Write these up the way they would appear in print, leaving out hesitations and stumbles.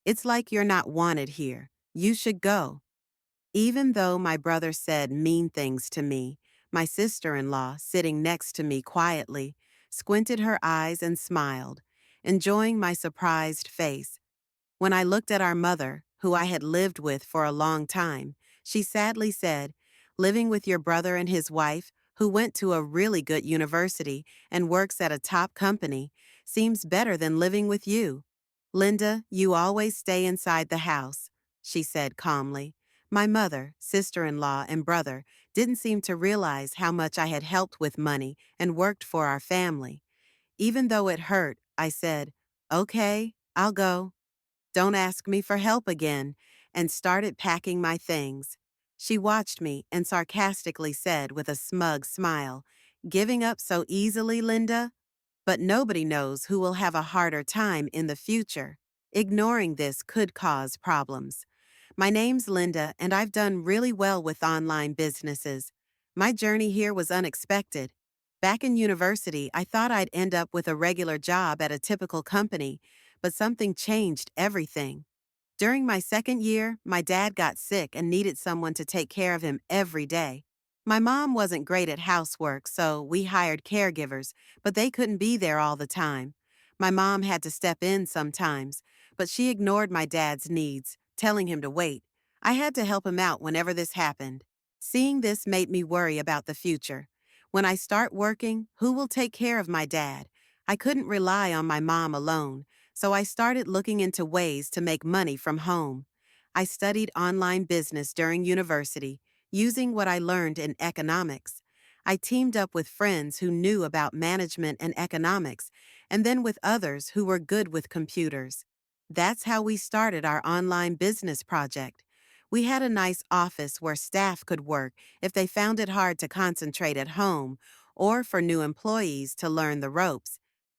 It's like you're not wanted here. You should go. Even though my brother said mean things to me, my sister-in-law, sitting next to me quietly, squinted her eyes and smiled, enjoying my surprised face. When I looked at our mother, who I had lived with for a long time, she sadly said, "Living with your brother and his wife, who went to a really good university and works at a top company, seems better than living with you. Linda, you always stay inside the house," she said calmly. My mother, sister-in-law, and brother didn't seem to realize how much I had helped with money and worked for our family. Even though it hurt, I said, "Okay, I'll go. Don't ask me for help again," and started packing my things. She watched me and sarcastically said with a smug smile, "Giving up so easily, Linda? But nobody knows who will have a harder time in the future. Ignoring this could cause problems. My name's Linda, and I've done really well with online businesses. My journey here was unexpected. Back in university, I thought I'd end up with a regular job at a typical company, but something changed everything. During my second year, my dad got sick and needed someone to take care of him every day. My mom wasn't great at housework, so we hired caregivers, but they couldn't be there all the time. My mom had to step in sometimes, but she ignored my dad's needs, telling him to wait. I had to help him out whenever this happened. Seeing this made me worry about the future. When I start working, who will take care of my dad? I couldn't rely on my mom alone, so I started looking into ways to make money from home. I studied online business during university, using what I learned in economics. I teamed up with friends who knew about management and economics, and then with others who were good with computers. That's how we started our online business project. We had a nice office where staff could work if they found it hard to concentrate at home, or for new employees to learn the ropes.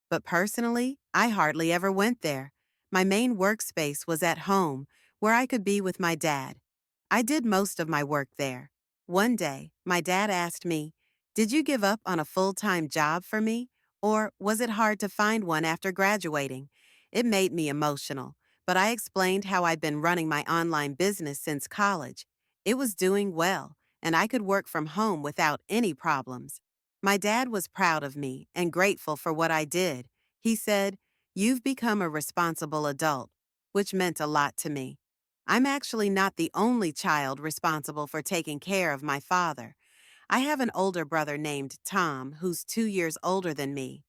But personally, I hardly ever went there. My main workspace was at home, where I could be with my dad. I did most of my work there. One day, my dad asked me, "Did you give up on a full-time job for me? Or was it hard to find one after graduating?" It made me emotional, but I explained how I'd been running my online business since college. It was doing well, and I could work from home without any problems. My dad was proud of me and grateful for what I did. He said, "You've become a responsible adult," which meant a lot to me. I'm actually not the only child responsible for taking care of my father. I have an older brother named Tom who's 2 years older than me.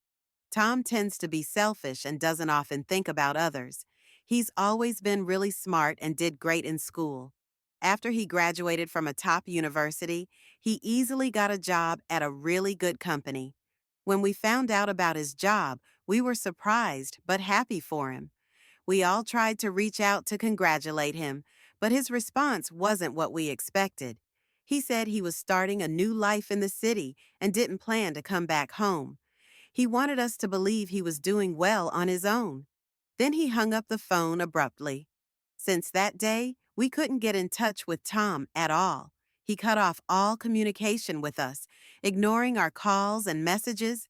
Tom tends to be selfish and doesn't often think about others. He's always been really smart and did great in school. After he graduated from a top university, he easily got a job at a really good company. When we found out about his job, we were surprised but happy for him. We all tried to reach out to congratulate him, but his response wasn't what we expected. He said he was starting a new life in the city and didn't plan to come back home. He wanted us to believe he was doing well on his own. Then he hung up the phone abruptly. Since that day, we couldn't get in touch with Tom at all. He cut off all communication with us, ignoring our calls and messages.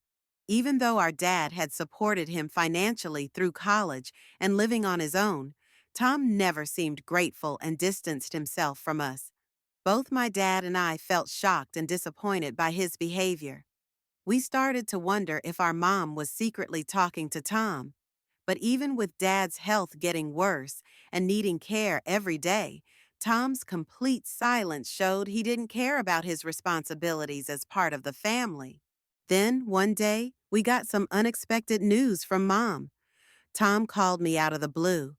Even though our dad had supported him financially through college and living on his own, Tom never seemed grateful and distanced himself from us. Both my dad and I felt shocked and disappointed by his behavior. We started to wonder if our mom was secretly talking to Tom. But even with Dad's health getting worse and needing care every day, Tom's complete silence showed he didn't care about his responsibilities as part of the family. Then, one day, we got some unexpected news from Mom. Tom called me out of the blue.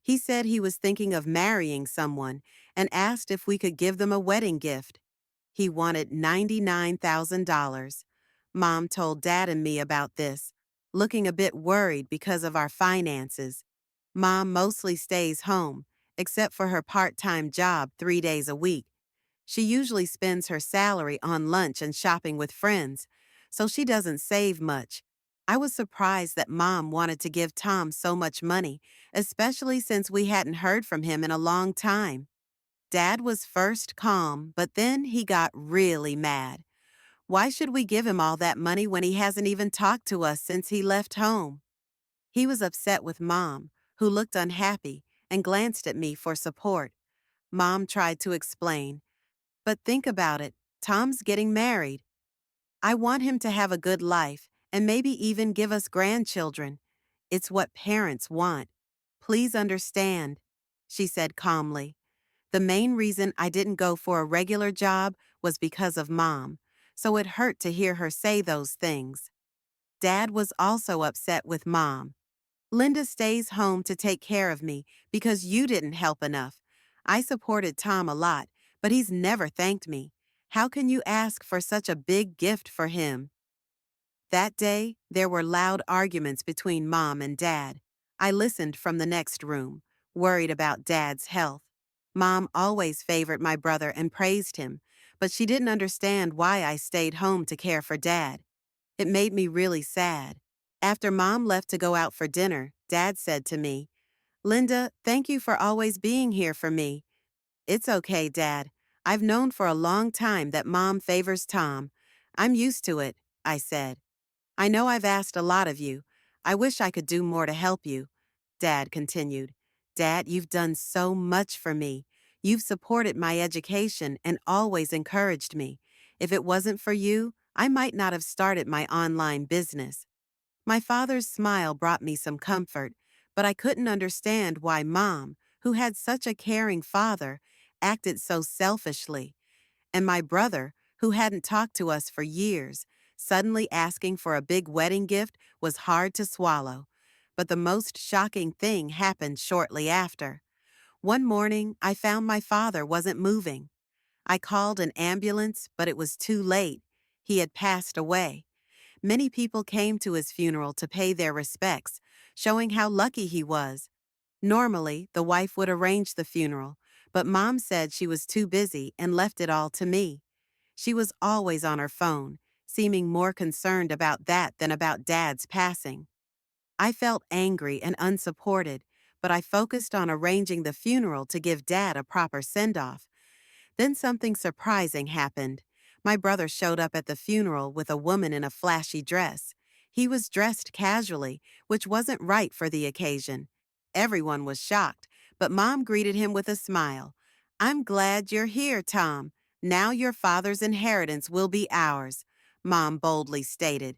He said he was thinking of marrying someone and asked if we could give them a wedding gift. He wanted $99,000. Mom told Dad and me about this, looking a bit worried because of our finances. Mom mostly stays home, except for her part-time job 3 days a week. She usually spends her salary on lunch and shopping with friends, so she doesn't save much. I was surprised that Mom wanted to give Tom so much money, especially since we hadn't heard from him in a long time. Dad was first calm, but then he got really mad. Why should we give him all that money when he hasn't even talked to us since he left home? He was upset with Mom, who looked unhappy, and glanced at me for support. Mom tried to explain. But think about it, Tom's getting married. I want him to have a good life and maybe even give us grandchildren. It's what parents want. Please understand, she said calmly. The main reason I didn't go for a regular job was because of Mom, so it hurt to hear her say those things. Dad was also upset with Mom. Linda stays home to take care of me because you didn't help enough. I supported Tom a lot, but he's never thanked me. How can you ask for such a big gift for him? That day, there were loud arguments between Mom and Dad. I listened from the next room, worried about Dad's health. Mom always favored my brother and praised him, but she didn't understand why I stayed home to care for Dad. It made me really sad. After Mom left to go out for dinner, Dad said to me, "Linda, thank you for always being here for me." "It's okay, Dad. I've known for a long time that Mom favors Tom. I'm used to it," I said. "I know I've asked a lot of you. I wish I could do more to help you," Dad continued. "Dad, you've done so much for me. You've supported my education and always encouraged me. If it wasn't for you, I might not have started my online business." My father's smile brought me some comfort, but I couldn't understand why Mom, who had such a caring father, acted so selfishly. And my brother, who hadn't talked to us for years, suddenly asking for a big wedding gift was hard to swallow. But the most shocking thing happened shortly after. One morning, I found my father wasn't moving. I called an ambulance, but it was too late. He had passed away. Many people came to his funeral to pay their respects, showing how lucky he was. Normally, the wife would arrange the funeral, but Mom said she was too busy and left it all to me. She was always on her phone, seeming more concerned about that than about Dad's passing. I felt angry and unsupported, but I focused on arranging the funeral to give Dad a proper send-off. Then something surprising happened. My brother showed up at the funeral with a woman in a flashy dress. He was dressed casually, which wasn't right for the occasion. Everyone was shocked, but Mom greeted him with a smile. "I'm glad you're here, Tom. Now your father's inheritance will be ours," Mom boldly stated.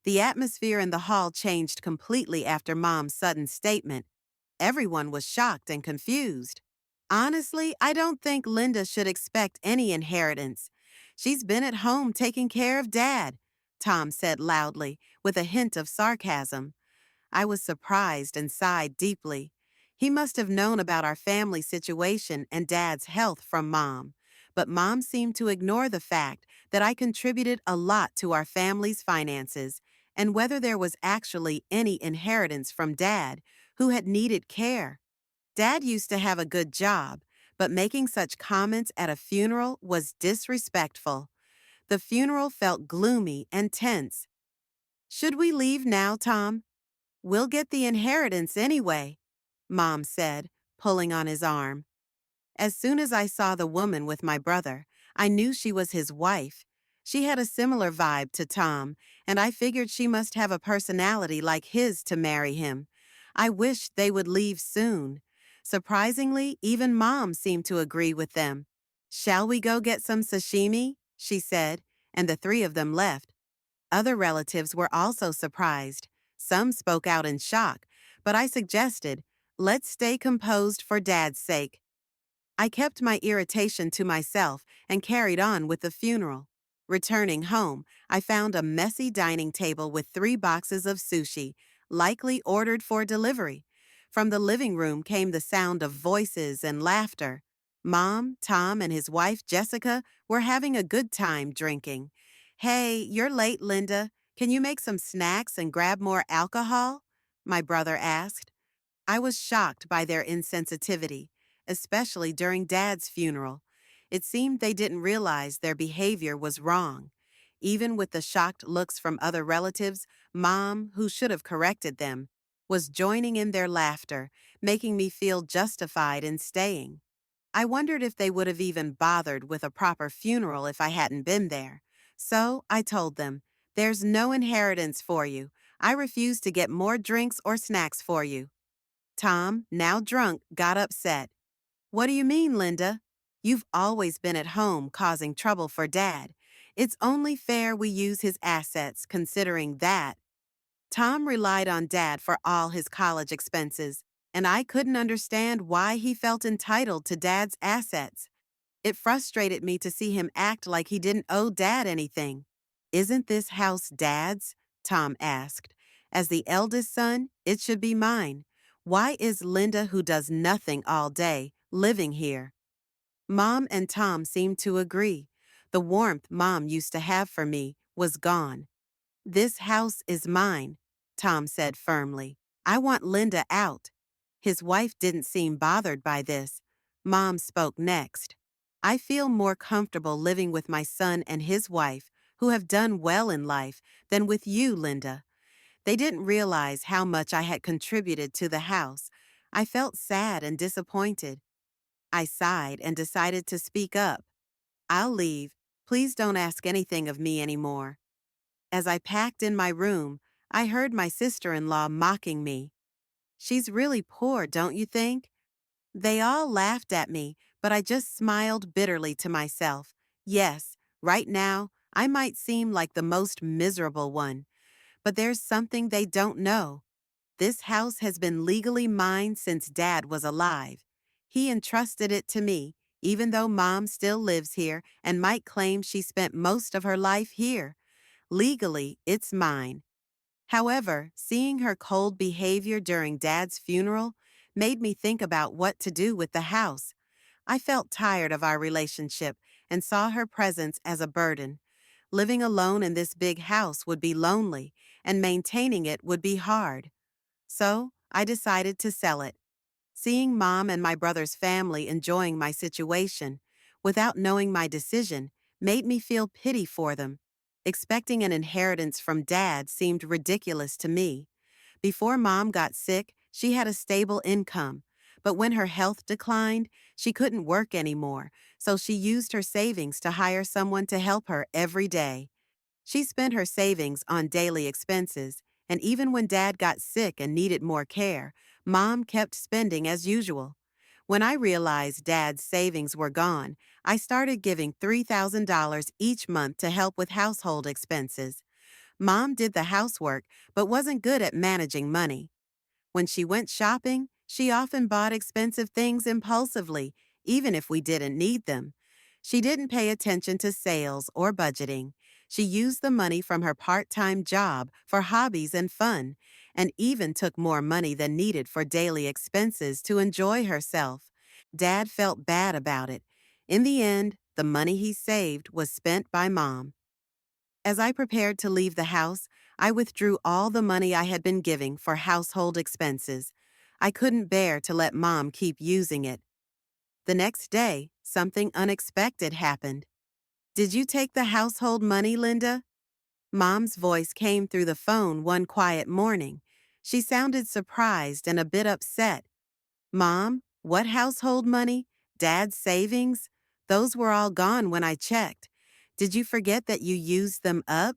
The atmosphere in the hall changed completely after Mom's sudden statement. Everyone was shocked and confused. "Honestly, I don't think Linda should expect any inheritance. She's been at home taking care of Dad," Tom said loudly, with a hint of sarcasm. I was surprised and sighed deeply. He must have known about our family situation and Dad's health from Mom. But Mom seemed to ignore the fact that I contributed a lot to our family's finances and whether there was actually any inheritance from Dad, who had needed care. Dad used to have a good job, but making such comments at a funeral was disrespectful. The funeral felt gloomy and tense. "Should we leave now, Tom? We'll get the inheritance anyway," Mom said, pulling on his arm. As soon as I saw the woman with my brother, I knew she was his wife. She had a similar vibe to Tom, and I figured she must have a personality like his to marry him. I wished they would leave soon. Surprisingly, even Mom seemed to agree with them. "Shall we go get some sashimi?" she said, and the three of them left. Other relatives were also surprised. Some spoke out in shock, but I suggested, "Let's stay composed for Dad's sake." I kept my irritation to myself and carried on with the funeral. Returning home, I found a messy dining table with 3 boxes of sushi, likely ordered for delivery. From the living room came the sound of voices and laughter. Mom, Tom, and his wife Jessica were having a good time drinking. "Hey, you're late, Linda. Can you make some snacks and grab more alcohol?" my brother asked. I was shocked by their insensitivity, especially during Dad's funeral. It seemed they didn't realize their behavior was wrong. Even with the shocked looks from other relatives, Mom, who should have corrected them, was joining in their laughter, making me feel justified in staying. I wondered if they would have even bothered with a proper funeral if I hadn't been there. So I told them, "There's no inheritance for you. I refuse to get more drinks or snacks for you." Tom, now drunk, got upset. What do you mean, Linda? You've always been at home causing trouble for Dad. It's only fair we use his assets, considering that. Tom relied on Dad for all his college expenses, and I couldn't understand why he felt entitled to Dad's assets. It frustrated me to see him act like he didn't owe Dad anything. Isn't this house Dad's? Tom asked. As the eldest son, it should be mine. Why is Linda, who does nothing all day, living here? Mom and Tom seemed to agree. The warmth Mom used to have for me was gone. This house is mine, Tom said firmly. I want Linda out. His wife didn't seem bothered by this. Mom spoke next. I feel more comfortable living with my son and his wife, who have done well in life, than with you, Linda. They didn't realize how much I had contributed to the house. I felt sad and disappointed. I sighed and decided to speak up. I'll leave. Please don't ask anything of me anymore. As I packed in my room, I heard my sister-in-law mocking me. She's really poor, don't you think? They all laughed at me, but I just smiled bitterly to myself. Yes, right now, I might seem like the most miserable one, but there's something they don't know. This house has been legally mine since Dad was alive. He entrusted it to me, even though Mom still lives here and might claim she spent most of her life here. Legally, it's mine. However, seeing her cold behavior during Dad's funeral made me think about what to do with the house. I felt tired of our relationship and saw her presence as a burden. Living alone in this big house would be lonely, and maintaining it would be hard. So, I decided to sell it. Seeing Mom and my brother's family enjoying my situation, without knowing my decision, made me feel pity for them. Expecting an inheritance from Dad seemed ridiculous to me. Before Mom got sick, she had a stable income. But when her health declined, she couldn't work anymore, so she used her savings to hire someone to help her every day. She spent her savings on daily expenses, and even when Dad got sick and needed more care, Mom kept spending as usual. When I realized Dad's savings were gone, I started giving $3,000 each month to help with household expenses. Mom did the housework, but wasn't good at managing money. When she went shopping, she often bought expensive things impulsively, even if we didn't need them. She didn't pay attention to sales or budgeting. She used the money from her part-time job for hobbies and fun, and even took more money than needed for daily expenses to enjoy herself. Dad felt bad about it. In the end, the money he saved was spent by Mom. As I prepared to leave the house, I withdrew all the money I had been giving for household expenses. I couldn't bear to let Mom keep using it. The next day, something unexpected happened. Did you take the household money, Linda? Mom's voice came through the phone one quiet morning. She sounded surprised and a bit upset. Mom, what household money? Dad's savings? Those were all gone when I checked. Did you forget that you used them up?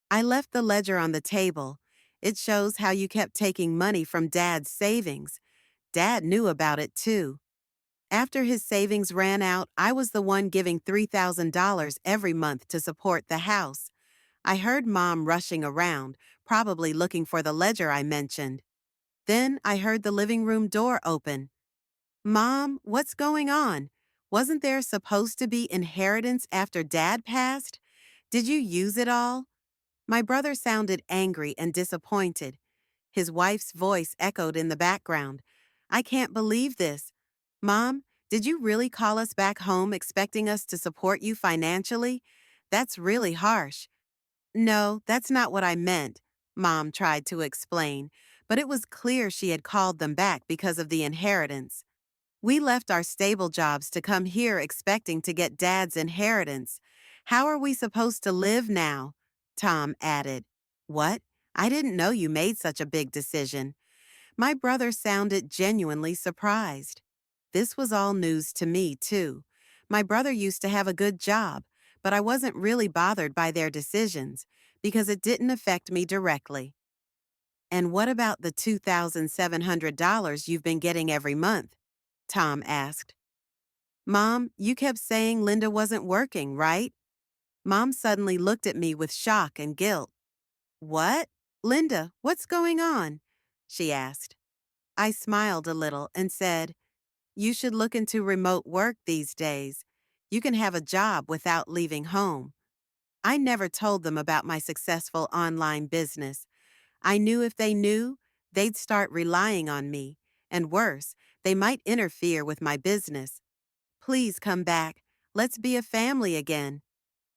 I left the ledger on the table. It shows how you kept taking money from Dad's savings. Dad knew about it too. After his savings ran out, I was the one giving $3,000 every month to support the house. I heard Mom rushing around, probably looking for the ledger I mentioned. Then I heard the living room door open. Mom, what's going on? Wasn't there supposed to be inheritance after Dad passed? Did you use it all? My brother sounded angry and disappointed. His wife's voice echoed in the background. I can't believe this. Mom, did you really call us back home expecting us to support you financially? That's really harsh. No, that's not what I meant, Mom tried to explain, but it was clear she had called them back because of the inheritance. We left our stable jobs to come here expecting to get Dad's inheritance. How are we supposed to live now? Tom added. What? I didn't know you made such a big decision. My brother sounded genuinely surprised. This was all news to me, too. My brother used to have a good job, but I wasn't really bothered by their decisions because it didn't affect me directly. And what about the $2,700 you've been getting every month? Tom asked. Mom, you kept saying Linda wasn't working, right? Mom suddenly looked at me with shock and guilt. What? Linda, what's going on? She asked. I smiled a little and said, You should look into remote work these days. You can have a job without leaving home. I never told them about my successful online business. I knew if they knew, they'd start relying on me, and worse, they might interfere with my business. Please come back. Let's be a family again.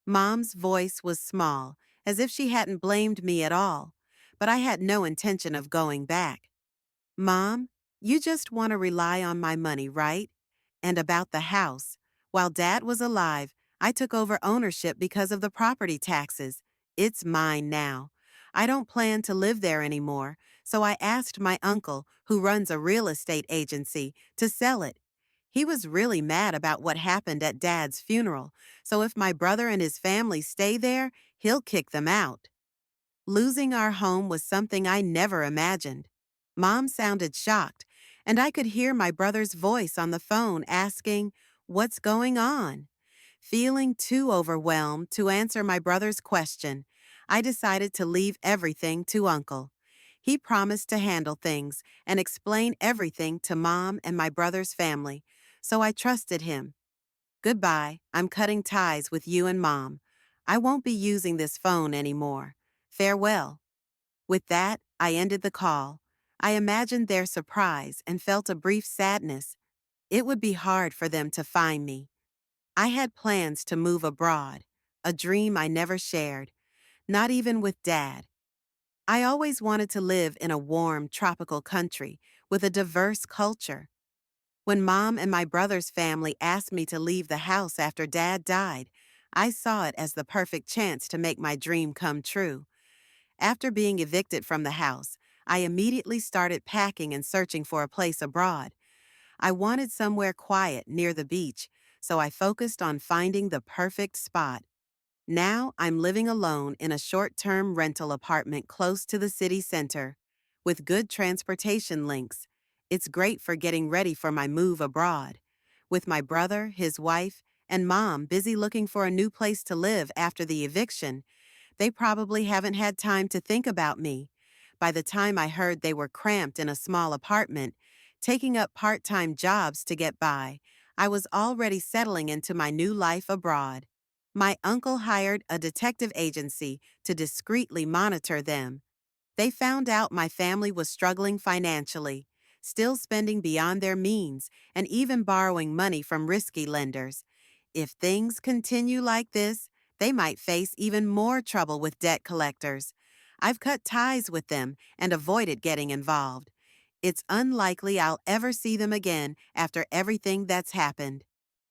Mom's voice was small, as if she hadn't blamed me at all, but I had no intention of going back. Mom, you just want to rely on my money, right? And about the house. While Dad was alive, I took over ownership because of the property taxes. It's mine now. I don't plan to live there anymore, so I asked my uncle, who runs a real estate agency, to sell it. He was really mad about what happened at Dad's funeral, so if my brother and his family stay there, he'll kick them out. Losing our home was something I never imagined. Mom sounded shocked, and I could hear my brother's voice on the phone asking, What's going on? Feeling too overwhelmed to answer my brother's question, I decided to leave everything to Uncle. He promised to handle things and explain everything to Mom and my brother's family, so I trusted him. Goodbye, I'm cutting ties with you and Mom. I won't be using this phone anymore. Farewell. With that, I ended the call. I imagined their surprise and felt a brief sadness. It would be hard for them to find me. I had plans to move abroad, a dream I never shared, not even with Dad. I always wanted to live in a warm, tropical country with a diverse culture. When Mom and my brother's family asked me to leave the house after Dad died, I saw it as the perfect chance to make my dream come true. After being evicted from the house, I immediately started packing and searching for a place abroad. I wanted somewhere quiet near the beach, so I focused on finding the perfect spot. Now I'm living alone in a short-term rental apartment close to the city center, with good transportation links. It's great for getting ready for my move abroad. With my brother, his wife, and Mom busy looking for a new place to live after the eviction, they probably haven't had time to think about me. By the time I heard they were cramped in a small apartment, taking up part-time jobs to get by, I was already settling into my new life abroad. My uncle hired a detective agency to discreetly monitor them. They found out my family was struggling financially, still spending beyond their means, and even borrowing money from risky lenders. If things continue like this, they might face even more trouble with debt collectors. I've cut ties with them and avoided getting involved. It's unlikely I'll ever see them again after everything that's happened.